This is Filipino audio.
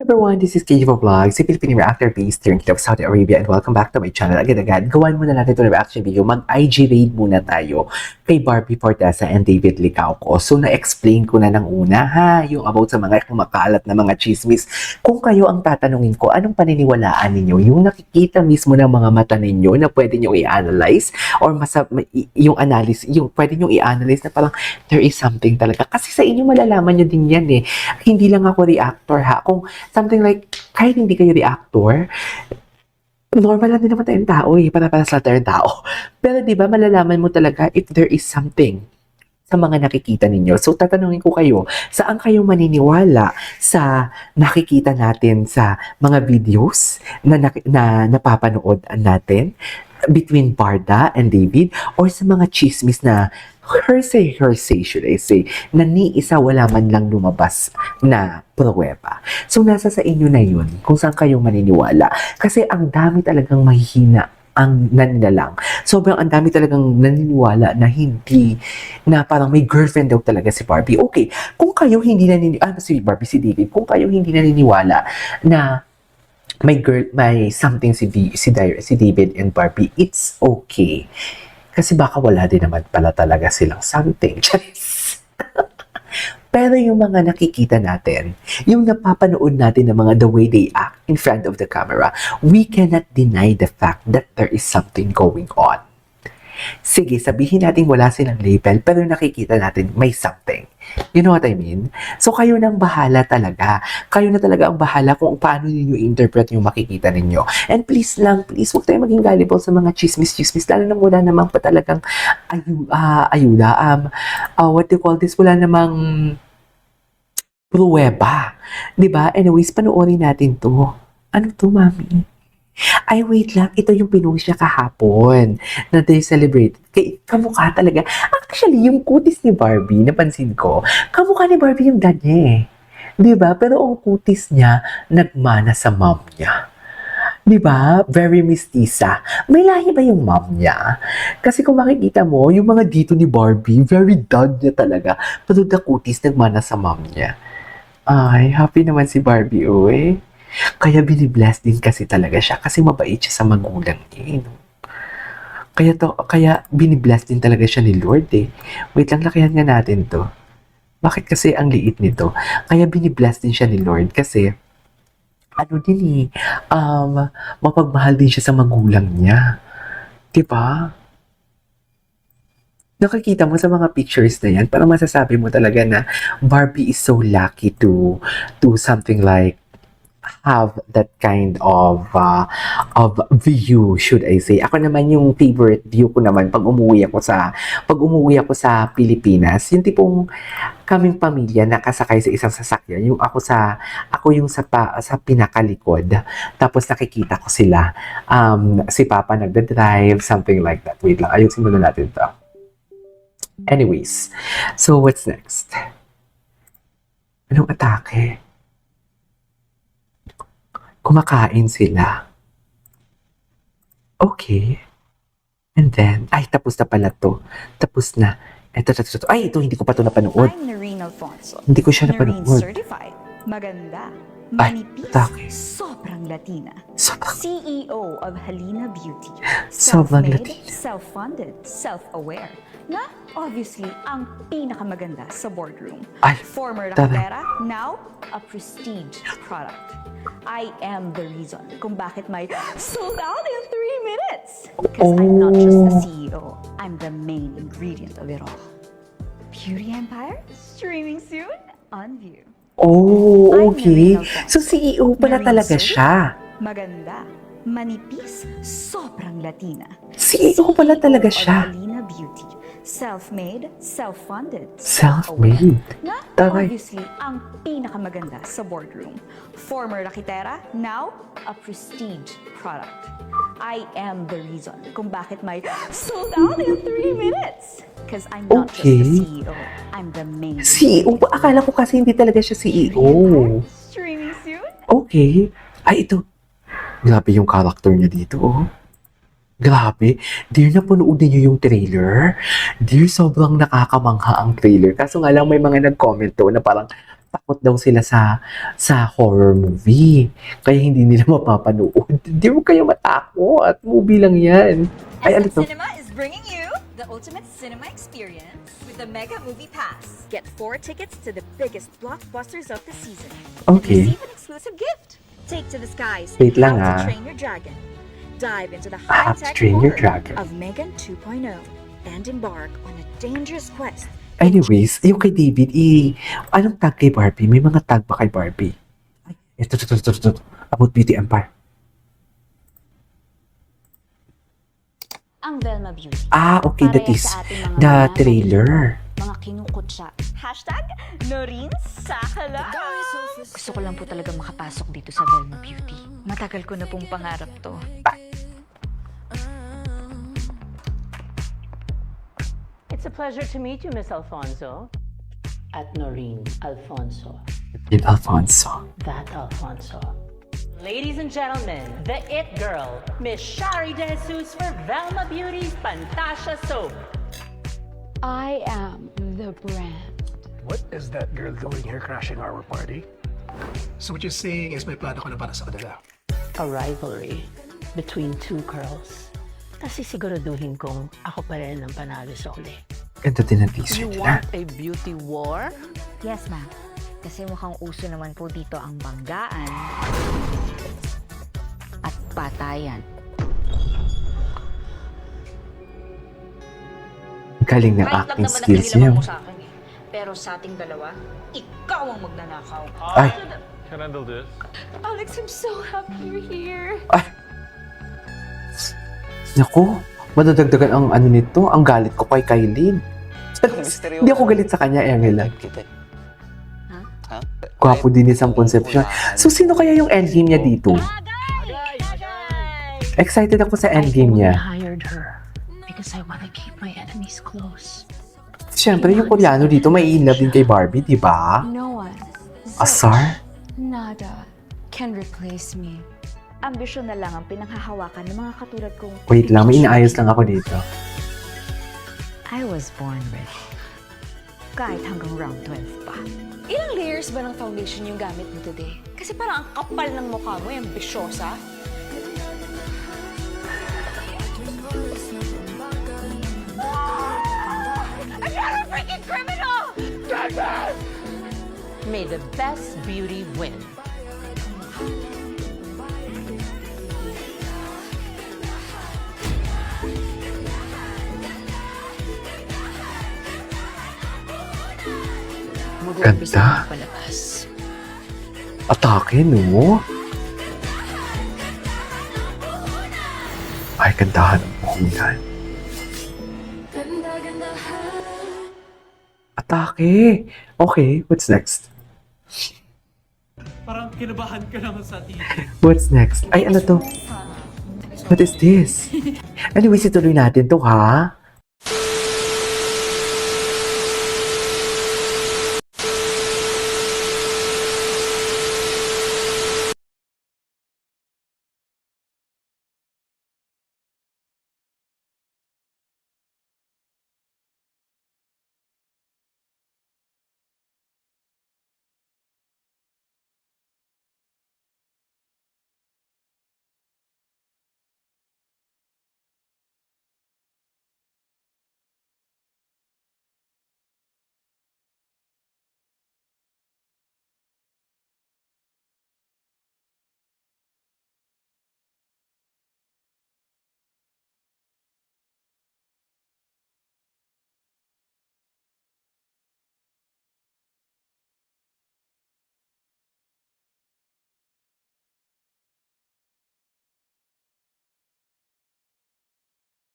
Everyone, this is KJ Vlog, si Filipino reactor based here in Kingdom of Saudi Arabia, and welcome back to my channel. Agad-agad, gawan muna natin itong reaction video. Mag-IG raid muna tayo kay Barbie Forteza and David Licauco. So, na-explain ko na ng una, yung about sa mga kumakalat na mga chismis. Kung kayo ang tatanungin ko, anong paniniwalaan ninyo? Yung nakikita mismo ng mga mata ninyo na pwede nyo i-analyze or yung analysis, yung pwede nyo i-analyze na parang there is something talaga. Kasi sa inyo malalaman nyo din yan Hindi lang ako reactor Kung something like, kahit hindi kayo reactor, normal lang din naman tayong tao para sa tayong tao. Pero di ba malalaman mo talaga if there is something sa mga nakikita ninyo. So, tatanungin ko kayo, saan kayo maniniwala sa nakikita natin sa mga videos na napapanood natin between Barda and David or sa mga chismis na hearsay should I say, na ni isa wala man lang lumabas na pruweba. So, nasa sa inyo na yun kung saan kayo maniniwala. Kasi ang dami talagang mahihina ang naninilang. Sobrang ang dami talagang naniniwala na hindi, na parang may girlfriend daw talaga si Barbie. Okay, kung kayo hindi naniniwala, si Barbie, si David, kung kayo hindi naniniwala na may something si David and Barbie, it's okay. Kasi baka wala din naman pala talaga silang something. Pero yung mga nakikita natin, yung napapanood natin ng mga the way they act in front of the camera, we cannot deny the fact that there is something going on. Sige, sabihin natin wala silang label, pero nakikita natin may something. You know what I mean? So, kayo nang bahala talaga. Kayo na talaga ang bahala kung paano ninyo interpret yung makikita ninyo. And please, huwag tayo maging gullible sa mga chismis. Lalo nang wala namang pa talagang ayuda. What do you call this? Wala namang pruweba. Diba? Anyways, panoorin natin to. Ano to, mami? Ay, wait lang. Ito yung pinost niya kahapon na they celebrated. Kamukha talaga. Actually, yung kutis ni Barbie, napansin ko, kamukha ni Barbie yung dad niya Diba? Pero ang kutis niya, nagmana sa mom niya. Diba? Very mistisa. May lahi ba yung mom niya? Kasi kung makikita mo, yung mga dito ni Barbie, very dad niya talaga. Pero the kutis, nagmana sa mom niya. Ay, happy naman si Barbie, Kaya binibless din kasi talaga siya kasi mabait siya sa magulang niya. Kaya binibless din talaga siya ni Lord Wait lang, lakihan nga natin to. Bakit kasi ang liit nito? Kaya binibless din siya ni Lord kasi mapagmahal din siya sa magulang niya. Diba? Nakikita mo sa mga pictures na yan, parang masasabi mo talaga na Barbie is so lucky to something like have that kind of view, should I say. Ako naman yung favorite view ko naman pag umuwi ako sa Pilipinas, yung tipong kaming pamilya nakasakay sa isang sasakyan, ako yung sa pinakalikod, tapos nakikita ko sila, si Papa nagda-drive, something like that. Wait lang, ayusin muna natin to. Anyways, so what's next? Anong atake? Kumakain sila. Okay. And then, tapos na pala to. Tapos na. Ito. Ay, hindi ko pa to napanood. I'm Noreen Alfonso. Hindi ko siya napanood. Noreen certified. Maganda. Manipis. Sobrang Latina. CEO of Halina Beauty. Sobrang Self-made, Latina. self-funded, self-aware. Na, obviously, ang pinakamaganda sa boardroom. Ay, Former tara. raketera, now a prestige product. I am the reason kung bakit may sold out in 3 minutes. Because I'm not just the CEO. I'm the main ingredient of it all. Beauty Empire, streaming soon on View. Oh, okay. I'm Noreen Alfonso. So, CEO pala Noreen talaga certified. siya. Maganda, manipis, sobrang Latina. CEO pala talaga siya. of Halina Beauty. Self-made, self-funded, Self-made. Na, Taray. obviously, ang pinakamaganda sa boardroom. Former raketera, now a prestige product. I am the reason kung bakit may sold out in 3 minutes. Because I'm not just Okay. the CEO. I'm the main CEO? Akala ko kasi hindi talaga siya CEO. Empire, streaming soon. Okay. Ay, ito. Grabe yung character niya dito, Grabe. Dear, napanood niyo yung trailer? Dear, sobrang nakakamangha ang trailer. Kaso nga lang may mga nag-comment na parang takot daw sila sa horror movie. Kaya hindi nila mapapanood. Hindi mo kayo matakot. Movie lang yan. Ay, ano SM to? Cinema is bringing you the ultimate cinema experience with the Mega Movie Pass. Get 4 tickets to the biggest blockbusters of the season. Okay. And receive an exclusive gift. Take to the skies. Wait lang, How ah. to Train Your Dragon. Dive into the How to high-tech Train Your world Dragon. of Megan 2.0 and embark on a dangerous quest. Anyways, yung kay David, anong tag kay Barbie? May mga tag ba kay Barbie? Ay, ito. About Beauty Empire. Ang Velma Beauty. Ah, okay, that Para yan is sa ating mga the nasa trailer. Mga kinukutsa. Hashtag Norin Sakala. Gusto ko lang po talaga makapasok dito sa Velma Beauty. Matagal ko na pong pangarap to. It's a pleasure to meet you, Miss Alfonso. At Noreen Alfonso. In Alfonso. That Alfonso. Ladies and gentlemen, the It Girl, Miss Shari De Jesus for Velma Beauty's Fantasia Soap. I am the brand. What is that girl doing here crashing our party? So what you're saying is may plano ko na para sa kanila. A rivalry between two girls. Kasi siguraduhin kong ako pa rin ang panalo sa uli. Ganda din ang teaser You nila. want a beauty war? Yes, ma'am. Kasi mukhang uso naman po dito ang banggaan at patayan. Galing ng Kahit lang acting naman skills na niya. mo sa akin eh. Pero sa ating dalawa, ikaw ang magnanakaw. Ay, Can I handle this? Alex, I'm so happy you're here. ay. Naku, madadagdagan ang ano nito, ang galit ko kay Kylie. Hindi ako galit sa kanya, Angela. Gwapo din isang conception. So, sino kaya yung endgame niya dito? Excited ako sa endgame niya. I hired her because I want to keep my enemies close. Siyempre, yung Koreano dito, may in love din kay Barbie, di ba? No one, Asar? nada, can replace me. Ambisyon na lang ang pinanghahawakan ng mga katulad kong... Wait lang, may inaayos lang ako dito. I was born ready. Kahit hanggang round 12 pa. Ilang layers ba ng foundation yung gamit mo today? Kasi parang ang kapal ng mukha mo, yung ambisyosa. May the best beauty win. Mag-uumpisa Ganda. na palabas. Atake, no? Ay, gandahan ang puhunan. Atake! Okay, what's next? Parang kinabahan ka naman sa TV. What's next? Ay, ano to? What is this? Anyways, ituloy natin to, ha?